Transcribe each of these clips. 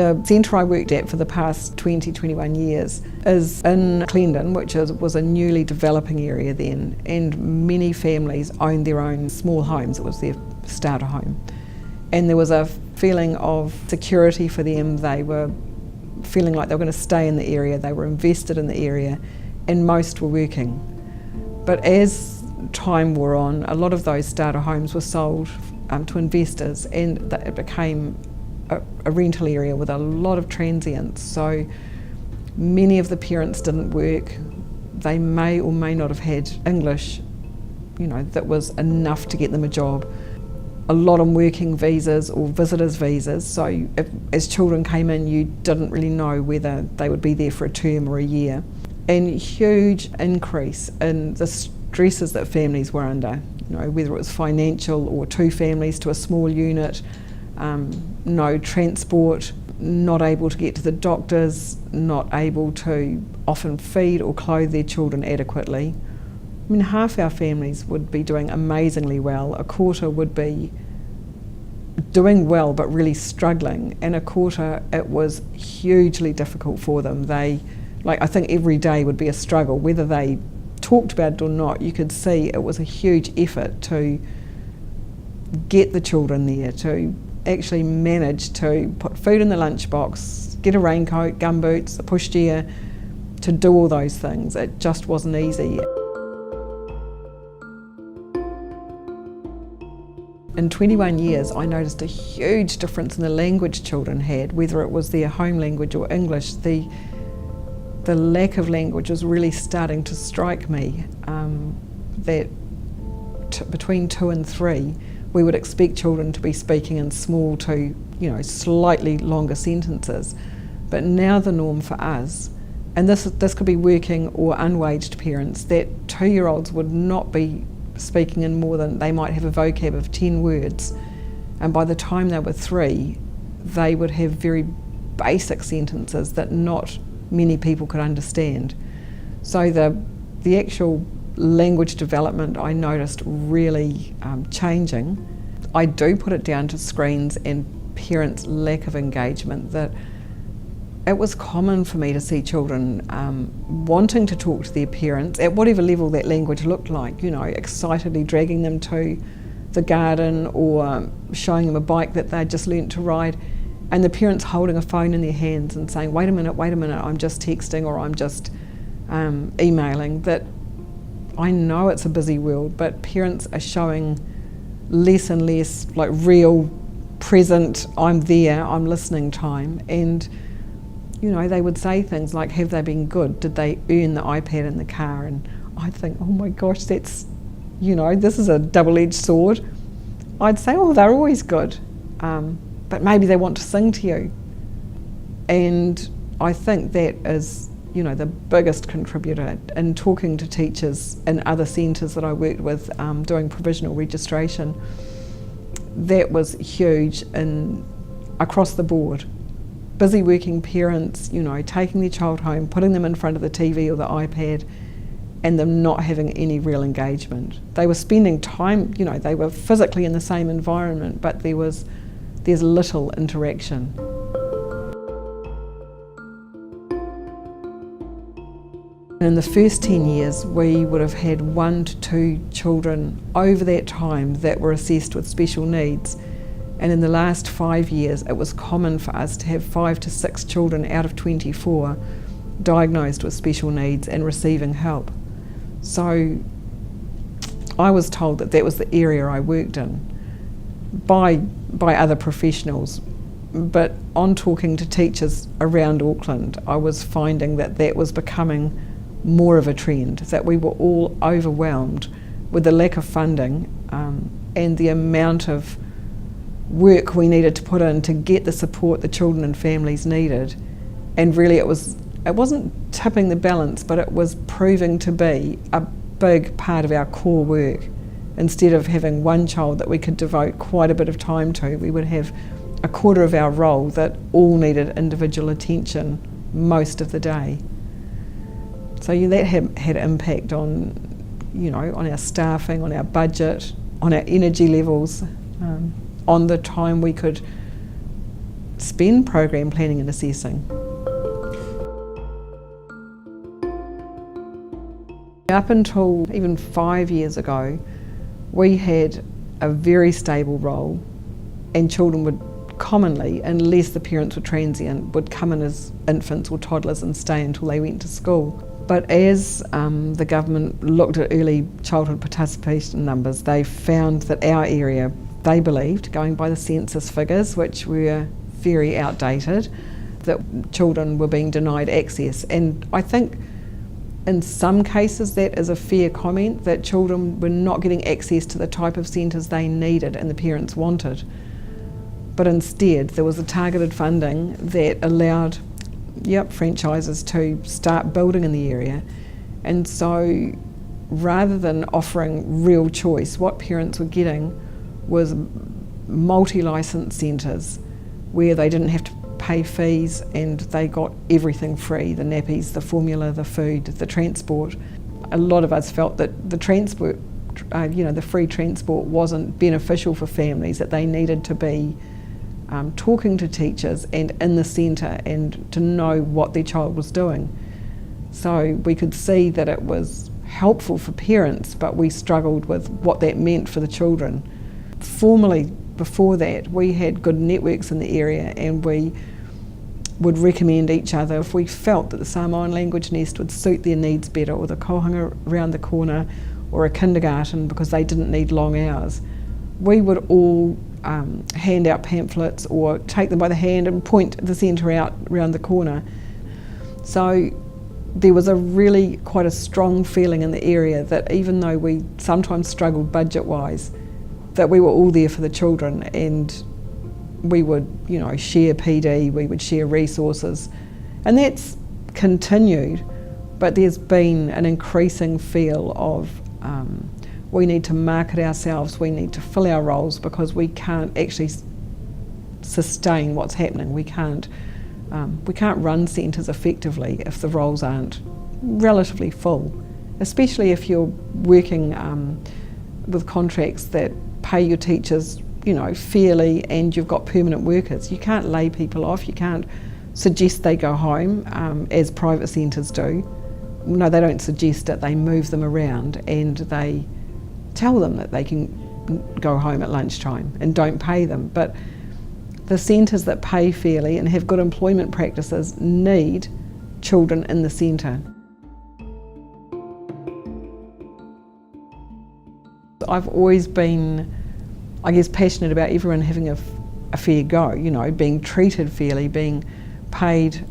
The centre I worked at for the past 21 years is in Clendon, which was a newly developing area then, and many families owned their own small homes. It was their starter home. And there was a feeling of security for them. They were feeling like they were going to stay in the area, they were invested in the area, and most were working. But as time wore on, a lot of those starter homes were sold to investors, and it became a rental area with a lot of transients. So many of the parents didn't work. They may or may not have had English, that was enough to get them a job. A lot on working visas or visitors visas, so as children came in, you didn't really know whether they would be there for a term or a year. And huge increase in the stresses that families were under, whether it was financial or two families to a small unit, no transport, not able to get to the doctors, not able to often feed or clothe their children adequately. I mean, half our families would be doing amazingly well, a quarter would be doing well but really struggling, and a quarter it was hugely difficult for them. I think every day would be a struggle, whether they talked about it or not. You could see it was a huge effort to get the children there, to actually manage to put food in the lunchbox, get a raincoat, gumboots, a pushchair, to do all those things. It just wasn't easy. In 21 years, I noticed a huge difference in the language children had, whether it was their home language or English. The lack of language was really starting to strike me, that between 2 and 3, we would expect children to be speaking in small to, slightly longer sentences. But now the norm for us, and this could be working or unwaged parents, that 2-year-olds would not be speaking in more than, they might have a vocab of 10 words, and by the time they were 3, they would have very basic sentences that not many people could understand. So the actual language development I noticed really changing. I do put it down to screens and parents' lack of engagement, that it was common for me to see children wanting to talk to their parents at whatever level that language looked like, excitedly dragging them to the garden or showing them a bike that they'd just learnt to ride, and the parents holding a phone in their hands and saying, wait a minute, I'm just texting or I'm just emailing. That I know it's a busy world, but parents are showing less and less real, present, I'm there, I'm listening time. And they would say things like, have they been good? Did they earn the iPad in the car? And I'd think, oh my gosh, that's, this is a double-edged sword. I'd say, oh, they're always good. But maybe they want to sing to you. And I think that is, the biggest contributor in talking to teachers in other centres that I worked with, doing provisional registration. That was huge across the board. Busy working parents, taking their child home, putting them in front of the TV or the iPad, and them not having any real engagement. They were spending time, they were physically in the same environment, but there's little interaction. In the first 10 years, we would have had 1 to 2 children over that time that were assessed with special needs. And in the last 5 years, it was common for us to have 5 to 6 children out of 24 diagnosed with special needs and receiving help. So I was told that was the area I worked in by other professionals. But on talking to teachers around Auckland, I was finding that was becoming more of a trend, that we were all overwhelmed with the lack of funding and the amount of work we needed to put in to get the support the children and families needed. And really it wasn't tipping the balance, but it was proving to be a big part of our core work. Instead of having one child that we could devote quite a bit of time to, we would have a quarter of our role that all needed individual attention most of the day. So that had impact on, on our staffing, on our budget, on our energy levels, on the time we could spend program planning and assessing. Up until even 5 years ago, we had a very stable role, and children would commonly, unless the parents were transient, would come in as infants or toddlers and stay until they went to school. But as the government looked at early childhood participation numbers, they found that our area, they believed, going by the census figures, which were very outdated, that children were being denied access. And I think in some cases that is a fair comment, that children were not getting access to the type of centres they needed and the parents wanted. But instead there was a targeted funding that allowed franchises to start building in the area. And so rather than offering real choice, what parents were getting was multi-licensed centres where they didn't have to pay fees and they got everything free: the nappies, the formula, the food, the transport. A lot of us felt that the transport, the free transport wasn't beneficial for families, that they needed to be talking to teachers and in the centre and to know what their child was doing. So we could see that it was helpful for parents, but we struggled with what that meant for the children. Formerly, before that, we had good networks in the area, and we would recommend each other if we felt that the Samoan language nest would suit their needs better, or the kohanga around the corner, or a kindergarten because they didn't need long hours. We would all hand out pamphlets or take them by the hand and point the centre out around the corner. So there was quite a strong feeling in the area that even though we sometimes struggled budget-wise, that we were all there for the children, and we would, share PD, we would share resources, and that's continued. But there's been an increasing feel of we need to market ourselves, we need to fill our roles, because we can't actually sustain what's happening. We can't run centres effectively if the roles aren't relatively full, especially if you're working with contracts that pay your teachers fairly and you've got permanent workers. You can't lay people off, you can't suggest they go home as private centres do. No, they don't suggest it, they move them around and they tell them that they can go home at lunchtime and don't pay them. But the centres that pay fairly and have good employment practices need children in the centre. I've always been, passionate about everyone having a fair go, being treated fairly, being paid.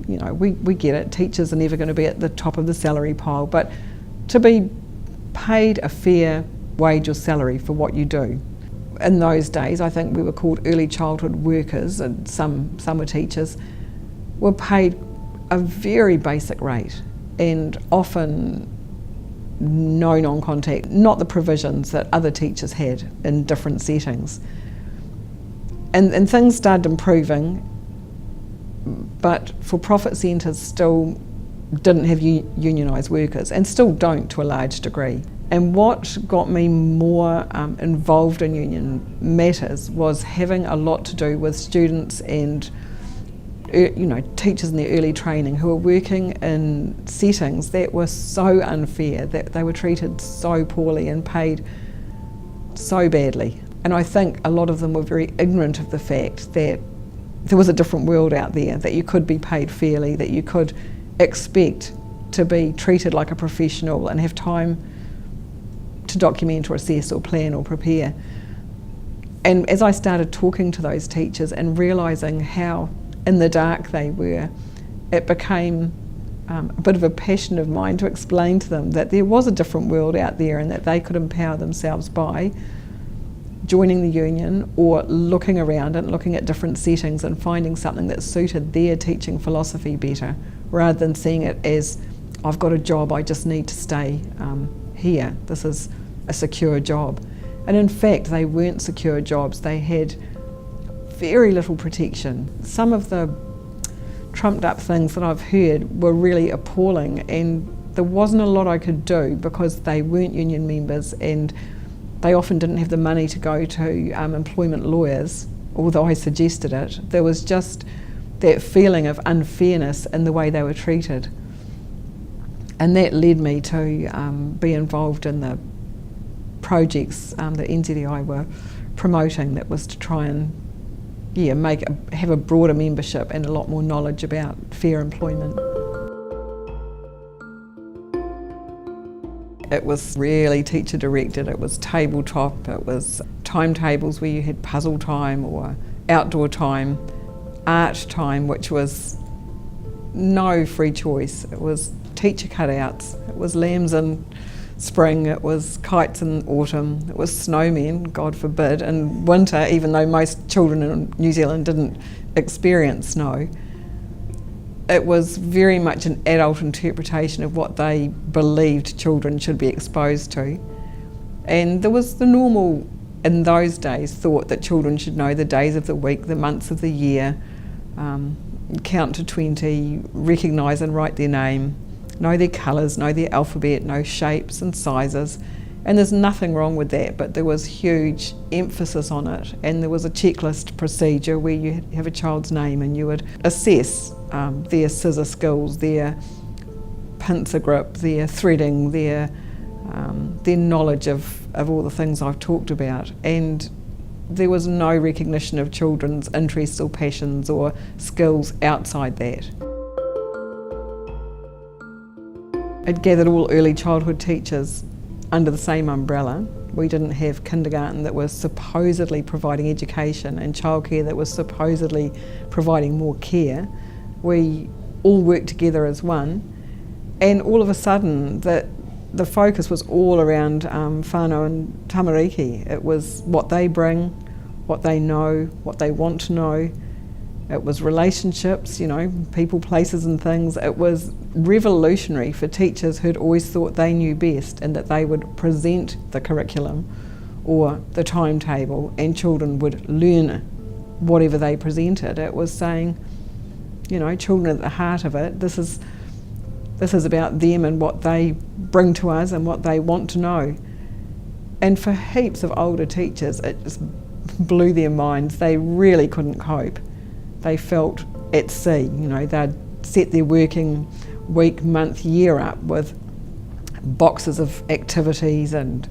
We get it, teachers are never going to be at the top of the salary pile, but to be paid a fair wage or salary for what you do. In those days, I think we were called early childhood workers, and some were teachers, were paid a very basic rate, and often no non-contact, not the provisions that other teachers had in different settings. And things started improving, but for-profit centres still didn't have unionised workers, and still don't to a large degree. And what got me more involved in union matters was having a lot to do with students and teachers in their early training who were working in settings that were so unfair, that they were treated so poorly and paid so badly. And I think a lot of them were very ignorant of the fact that there was a different world out there, that you could be paid fairly, that you could expect to be treated like a professional and have time to document or assess or plan or prepare. And as I started talking to those teachers and realising how in the dark they were, it became a bit of a passion of mine to explain to them that there was a different world out there and that they could empower themselves by joining the union or looking around and looking at different settings and finding something that suited their teaching philosophy better, rather than seeing it as, I've got a job, I just need to stay here. This is a secure job. And in fact, they weren't secure jobs. They had very little protection. Some of the trumped up things that I've heard were really appalling, and there wasn't a lot I could do because they weren't union members and they often didn't have the money to go to employment lawyers although I suggested it. There was just that feeling of unfairness in the way they were treated. And that led me to be involved in the projects that NZEI were promoting, that was to try and have a broader membership and a lot more knowledge about fair employment. It was really teacher directed, it was tabletop, it was timetables where you had puzzle time or outdoor time, art time, which was no free choice. It was teacher cutouts, it was lambs in spring, it was kites in autumn, it was snowmen, God forbid, in winter, even though most children in New Zealand didn't experience snow. It was very much an adult interpretation of what they believed children should be exposed to. And there was the normal, in those days, thought that children should know the days of the week, the months of the year, count to 20, recognise and write their name, know their colours, know their alphabet, know shapes and sizes. And there's nothing wrong with that, but there was huge emphasis on it. And there was a checklist procedure where you have a child's name and you would assess their scissor skills, their pincer grip, their threading, their knowledge of all the things I've talked about. And there was no recognition of children's interests or passions or skills outside that. It gathered all early childhood teachers under the same umbrella. We didn't have kindergarten that was supposedly providing education and childcare that was supposedly providing more care. We all worked together as one, and all of a sudden the focus was all around whānau and tamariki. It was what they bring, what they know, what they want to know. It was relationships, people, places and things. It was revolutionary for teachers who'd always thought they knew best and that they would present the curriculum or the timetable and children would learn whatever they presented. It was saying, children at the heart of it, this is about them and what they bring to us and what they want to know. And for heaps of older teachers, it just blew their minds. They really couldn't cope. They felt at sea, they'd set their working week, month, year up with boxes of activities and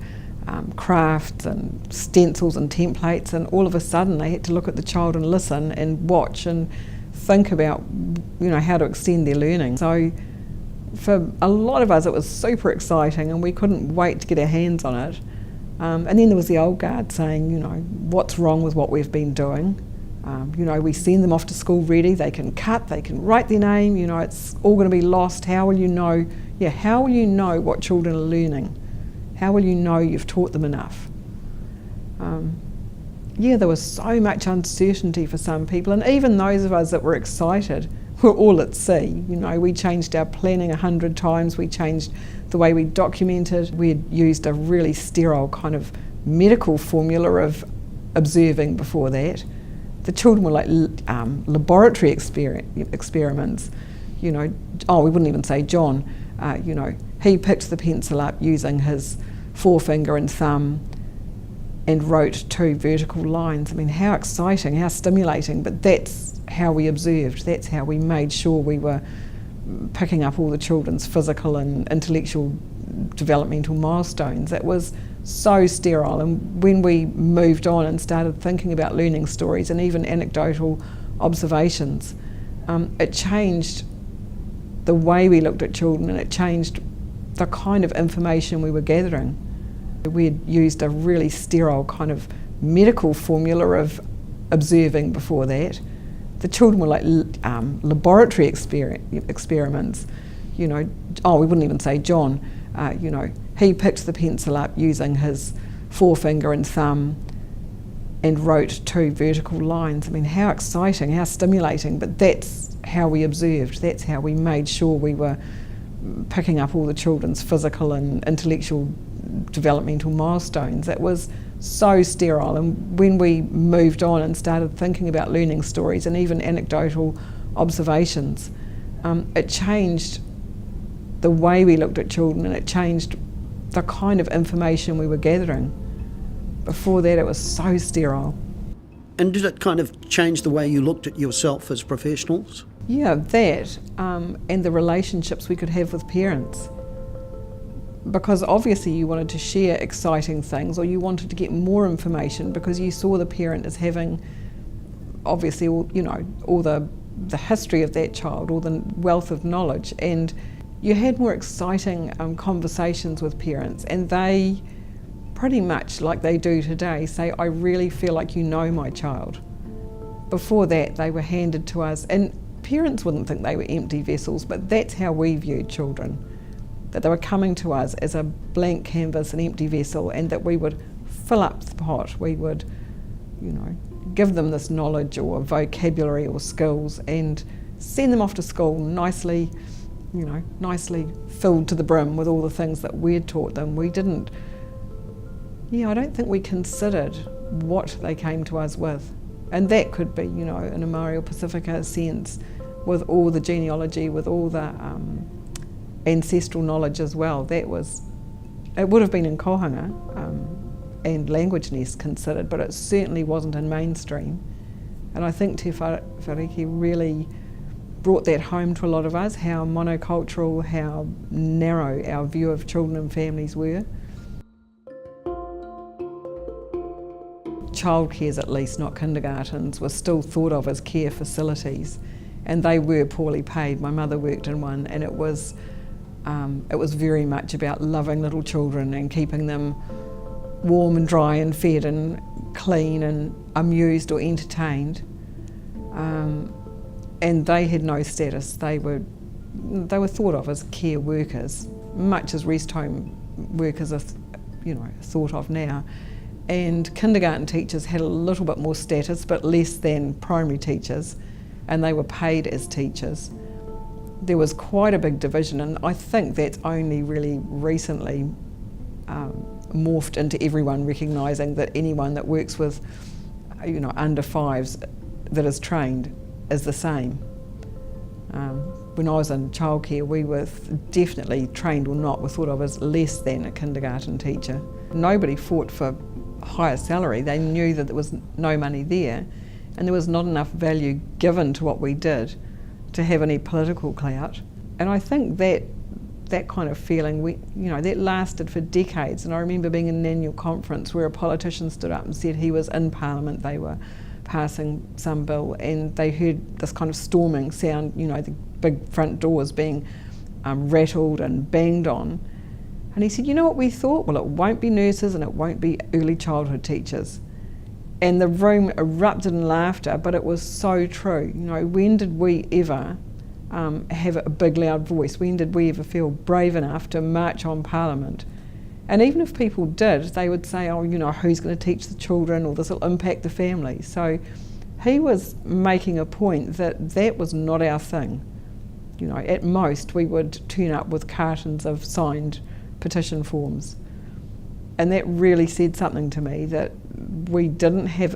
crafts and stencils and templates, and all of a sudden they had to look at the child and listen and watch and think about, how to extend their learning. So for a lot of us it was super exciting and we couldn't wait to get our hands on it. And then there was the old guard saying, what's wrong with what we've been doing? We send them off to school ready, they can cut, they can write their name, it's all going to be lost. How will you know? How will you know what children are learning? How will you know you've taught them enough? There was so much uncertainty for some people, and even those of us that were excited were all at sea. We changed our planning 100 times, we changed the way we documented. We had used a really sterile kind of medical formula of observing before that. The children were like laboratory experiments. We wouldn't even say John. He picked the pencil up using his forefinger and thumb and wrote 2 vertical lines. I mean, how exciting, how stimulating, but that's how we observed. That's how we made sure we were picking up all the children's physical and intellectual developmental milestones. It was so sterile, and when we moved on and started thinking about learning stories and even anecdotal observations, it changed the way we looked at children, and it changed the kind of information we were gathering. We had used a really sterile kind of medical formula of observing before that. The children were like laboratory experiments. We wouldn't even say John. He picked the pencil up using his forefinger and thumb and wrote 2 vertical lines. I mean, how exciting, how stimulating, but that's how we observed. That's how we made sure we were picking up all the children's physical and intellectual developmental milestones. It was so sterile, and when we moved on and started thinking about learning stories and even anecdotal observations, it changed the way we looked at children, and it changed the kind of information we were gathering. Before that, it was so sterile. And did it kind of change the way you looked at yourself as professionals? Yeah, that and the relationships we could have with parents. Because obviously you wanted to share exciting things, or you wanted to get more information because you saw the parent as having obviously all the history of that child, all the wealth of knowledge, and you had more exciting conversations with parents, and they pretty much like they do today say, I really feel like you know my child. Before that they were handed to us, and parents wouldn't think they were empty vessels, but that's how we viewed children, that they were coming to us as a blank canvas, an empty vessel, and that we would fill up the pot, we would give them this knowledge or vocabulary or skills and send them off to school nicely filled to the brim with all the things that we'd taught them. I don't think we considered what they came to us with. And that could be, in a Maori Pacifica sense, with all the genealogy, with all the ancestral knowledge as well. It would have been in kohanga and language nest considered, but it certainly wasn't in mainstream. And I think Te Whariki really brought that home to a lot of us, how monocultural, how narrow our view of children and families were. Childcares, at least, not kindergartens, were still thought of as care facilities, and they were poorly paid. My mother worked in one, and it was very much about loving little children and keeping them warm and dry and fed and clean and amused or entertained. And they had no status. They were thought of as care workers, much as rest home workers are thought of now. And kindergarten teachers had a little bit more status, but less than primary teachers, and they were paid as teachers. There was quite a big division, and I think that's only really recently morphed into everyone recognising that anyone that works with under fives that is trained is the same. When I was in childcare, we were definitely, trained or not, were thought of as less than a kindergarten teacher. Nobody fought for higher salary. They knew that there was no money there, and there was not enough value given to what we did to have any political clout. And I think that kind of feeling, that lasted for decades. And I remember being in an annual conference where a politician stood up and said he was in Parliament, they were passing some bill, and they heard this kind of storming sound, the big front doors being rattled and banged on. And he said, you know what we thought? Well, it won't be nurses and it won't be early childhood teachers. And the room erupted in laughter, but it was so true. When did we ever have a big loud voice? When did we ever feel brave enough to march on Parliament? And even if people did, they would say, who's going to teach the children, or this will impact the family. So he was making a point that was not our thing. At most we would turn up with cartons of signed petition forms. And that really said something to me, that we didn't have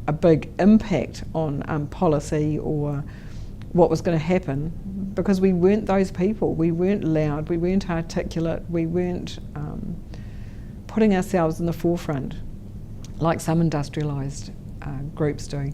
a big impact on policy or what was going to happen, because we weren't those people. We weren't loud, we weren't articulate, we weren't putting ourselves in the forefront like some industrialised groups do.